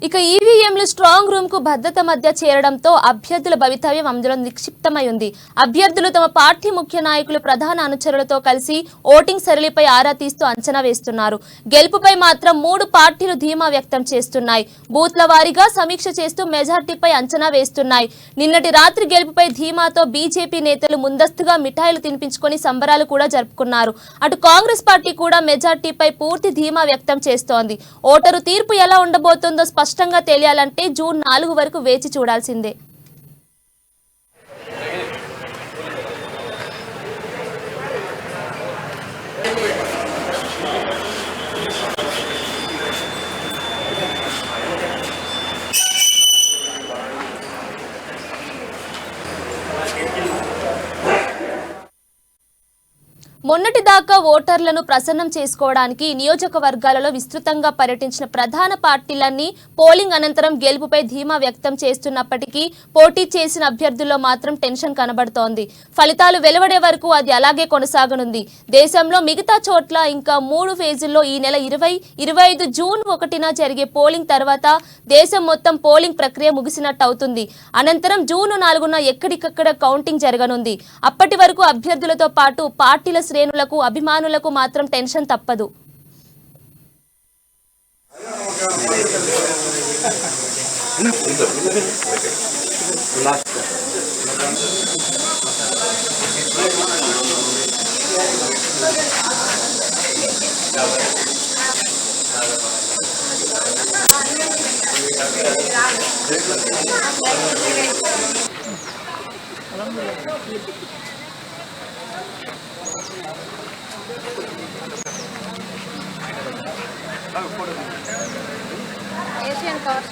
ఇక ఈవీఎంలు strong room కు భద్రత మధ్య చేరడంతో అభ్యర్థుల భవితవ్యం అందులో నిక్షిప్తమై ఉంది. అభ్యర్థులు తమ పార్టీ ముఖ్య నాయకులు ప్రధాన అనుచరులతో కలిసి ఓటింగ్ సరళిపై ఆరా తీస్తూ అంచనా వేస్తున్నారు. గెలుపుపై మాత్రం 3 పార్టీలు ధీమా వ్యక్తం చేస్తున్నాయి. బూత్ల వారీగా సమీక్ష చేస్తూ మెజార్టీపై అంచనా వేస్తున్నాయి. నిన్నటి రాత్రి గెలుపుపై ధీమాతో బీజేపీ నేతలు ముందస్తుగా మిఠాయిలు తినిపించుకొని సంబరాలు కూడా జరుపుకున్నారు. అటు కాంగ్రెస్ పార్టీ కూడా మెజార్టీపై పూర్తి ధీమా వ్యక్తం చేస్తోంది. ఓటరు తీర్పు ఎలా ఉండబోతుందో స్పష్టంగా తెలియాలంటే జూన్ 4 వరకు వేచి చూడాల్సిందే. మొన్నటిదాకా ఓటర్లను ప్రసన్నం చేసుకోవడానికి నియోజకవర్గాలలో విస్తృతంగా పర్యటించిన ప్రధాన పార్టీలన్నీ పోలింగ్ అనంతరం గెలుపుపై ధీమా వ్యక్తం చేస్తున్నప్పటికీ పోటీ చేసిన అభ్యర్థుల్లో మాత్రం టెన్షన్ కనబడుతోంది. ఫలితాలు వెలువడే వరకు అది అలాగే కొనసాగనుంది. దేశంలో మిగతా చోట్ల ఇంకా 3 ఫేజుల్లో ఈ నెల 20-25 జూన్ 1న జరిగే పోలింగ్ తర్వాత దేశం మొత్తం పోలింగ్ ప్రక్రియ ముగిసినట్టు అవుతుంది. అనంతరం జూన్ 4న ఎక్కడికక్కడ కౌంటింగ్ జరగనుంది. అప్పటి వరకు అభ్యర్థులతో పాటు పార్టీల శ్రేణులకు అభిమానులకు మాత్రం టెన్షన్ తప్పదు. ఏషియన్ కవర్స్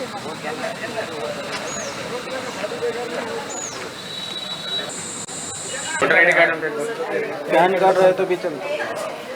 पैन कार्ड रहे तो भी चलता।